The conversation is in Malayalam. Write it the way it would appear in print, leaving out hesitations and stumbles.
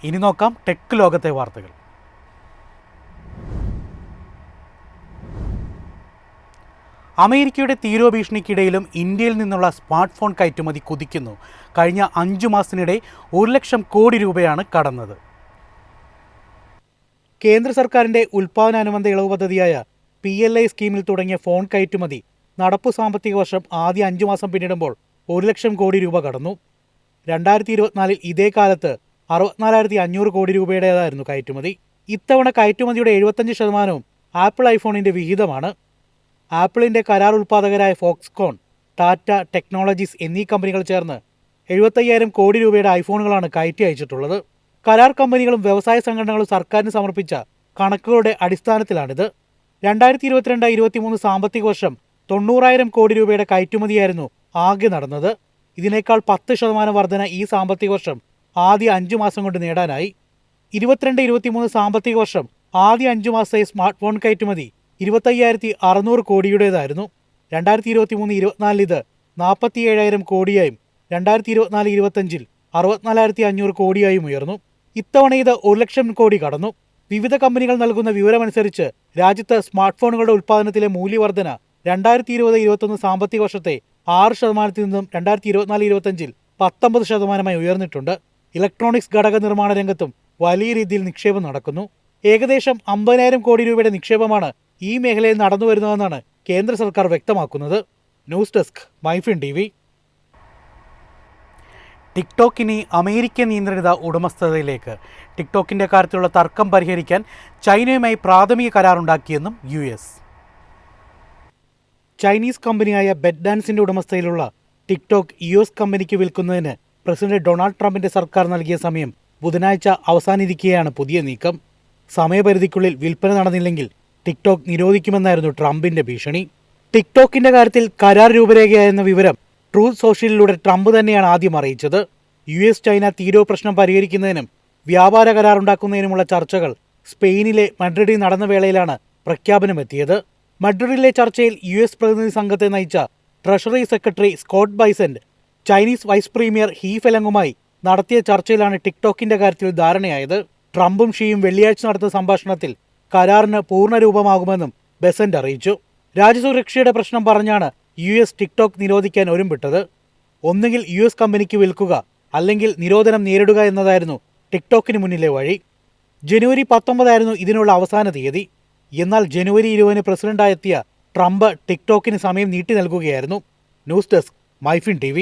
ഇനി നോക്കാം ടെക് ലോകത്തെ വാർത്തകൾ. അമേരിക്കയുടെ തീരോഭീഷണിക്കിടയിലും ഇന്ത്യയിൽ നിന്നുള്ള സ്മാർട്ട് ഫോൺ കയറ്റുമതി കുതിക്കുന്നു. കഴിഞ്ഞ 5 മാസത്തിനിടെ 1,00,000 കോടി രൂപയാണ് കടന്നത്. കേന്ദ്ര സർക്കാരിൻ്റെ ഉൽപ്പാദനാനുബന്ധ ഇളവ് പദ്ധതിയായ PLI സ്കീമിൽ തുടങ്ങിയ ഫോൺ കയറ്റുമതി നടപ്പു സാമ്പത്തിക വർഷം ആദ്യ 5 മാസം പിന്നിടുമ്പോൾ 1,00,000 കോടി രൂപ കടന്നു. 2024 ഇതേ കാലത്ത് 64,500 കോടി രൂപയുടേതായിരുന്നു കയറ്റുമതി. ഇത്തവണ കയറ്റുമതിയുടെ 75% ആപ്പിൾ ഐഫോണിൻ്റെ വിഹിതമാണ്. ആപ്പിളിൻ്റെ കരാർ ഉൽപ്പാദകരായ ഫോക്സ്കോൺ, ടാറ്റ ടെക്നോളജീസ് എന്നീ കമ്പനികൾ ചേർന്ന് 75,000 കോടി രൂപയുടെ ഐഫോണുകളാണ് കയറ്റി അയച്ചിട്ടുള്ളത്. കരാർ കമ്പനികളും വ്യവസായ സംഘടനകളും സർക്കാരിന് സമർപ്പിച്ച കണക്കുകളുടെ അടിസ്ഥാനത്തിലാണിത്. 2022-23 സാമ്പത്തിക വർഷം 90,000 കോടി രൂപയുടെ കയറ്റുമതിയായിരുന്നു ആകെ നടന്നത്. ഇതിനേക്കാൾ 10% വർധന ഈ സാമ്പത്തിക വർഷം ആദ്യ 5 മാസം കൊണ്ട് നേടാനായി. 22-23 സാമ്പത്തിക വർഷം ആദ്യ 5 മാസത്തെ സ്മാർട്ട് ഫോൺ കയറ്റുമതി 25,600 കോടിയുടേതായിരുന്നു. 2023-24 ഇത് 47,000 കോടിയായും 2024-25 64,500 കോടിയായും ഉയർന്നു. ഇത്തവണ ഇത് 1,00,000 കോടി കടന്നു. വിവിധ കമ്പനികൾ നൽകുന്ന വിവരമനുസരിച്ച് രാജ്യത്ത് സ്മാർട്ട് ഫോണുകളുടെ ഉൽപ്പാദനത്തിലെ മൂല്യവർധന 2020-21 സാമ്പത്തിക വർഷത്തെ 6% നിന്നും 2024-25 19% ഉയർന്നിട്ടുണ്ട്. ഇലക്ട്രോണിക്സ് ഘടക നിർമ്മാണ രംഗത്തും വലിയ രീതിയിൽ നിക്ഷേപം നടക്കുന്നു. ഏകദേശം 50,000 കോടി രൂപയുടെ നിക്ഷേപമാണ് ഈ മേഖലയിൽ നടന്നുവരുന്നതെന്നാണ് കേന്ദ്ര സർക്കാർ വ്യക്തമാക്കുന്നത്. News desk MyFin TV. ടിക്ടോക്കിനി അമേരിക്കൻ നിയന്ത്രിത ഉടമസ്ഥതയിലേക്ക്. ടിക്ടോക്കിൻ്റെ കാര്യത്തിലുള്ള തർക്കം പരിഹരിക്കാൻ ചൈനയുമായി പ്രാഥമിക കരാറുണ്ടാക്കിയെന്നും US. ചൈനീസ് കമ്പനിയായ ബെറ്റ്ഡാൻസിൻ്റെ ഉടമസ്ഥതയിലുള്ള ടിക്ടോക്ക് US കമ്പനിക്ക് വിൽക്കുന്നതിന് പ്രസിഡന്റ് ഡൊണാൾഡ് ട്രംപിൻ്റെ സർക്കാർ നൽകിയ സമയം ബുധനാഴ്ച അവസാനിരിക്കുകയാണ് പുതിയ നീക്കം. സമയപരിധിക്കുള്ളിൽ വിൽപ്പന നടന്നില്ലെങ്കിൽ ടിക്ടോക്ക് നിരോധിക്കുമെന്നായിരുന്നു ട്രംപിൻ്റെ ഭീഷണി. ടിക്ടോക്കിൻ്റെ കാര്യത്തിൽ കരാർ രൂപരേഖയായെന്ന വിവരം ട്രൂത്ത് സോഷ്യലിലൂടെ ട്രംപ് തന്നെയാണ് ആദ്യം അറിയിച്ചത്. US ചൈന തീരോ പ്രശ്നം പരിഹരിക്കുന്നതിനും വ്യാപാര കരാറുണ്ടാക്കുന്നതിനുമുള്ള ചർച്ചകൾ സ്പെയിനിലെ മഡ്രിഡിൽ നടന്ന വേളയിലാണ് പ്രഖ്യാപനമെത്തിയത്. മഡ്രിഡിലെ ചർച്ചയിൽ US പ്രതിനിധി സംഘത്തെ നയിച്ച treasury secretary Scott Bessent Chinese vice premier He ഫെലങ്ങുമായി നടത്തിയ ചർച്ചയിലാണ് ടിക്ടോക്കിൻ്റെ കാര്യത്തിൽ ധാരണയായത്. ട്രംപും ഷീയും വെള്ളിയാഴ്ച നടത്തുന്ന സംഭാഷണത്തിൽ കരാറിന് പൂർണ്ണരൂപമാകുമെന്നും ബെസന്റ് അറിയിച്ചു. രാജ്യസുരക്ഷയുടെ പ്രശ്നം പറഞ്ഞാണ് US ടിക്ടോക്ക് നിരോധിക്കാൻ ഒരുമ്പിട്ടത്. ഒന്നുകിൽ US കമ്പനിക്ക് വിൽക്കുക, അല്ലെങ്കിൽ നിരോധനം നേരിടുക എന്നതായിരുന്നു ടിക്ടോക്കിന് മുന്നിലെ വഴി. ജനുവരി 19 ഇതിനുള്ള അവസാന തീയതി. എന്നാൽ ജനുവരി 20 പ്രസിഡന്റായെത്തിയ ട്രംപ് ടിക്ടോക്കിന് സമയം നീട്ടി നൽകുകയായിരുന്നു. News desk MyFin TV.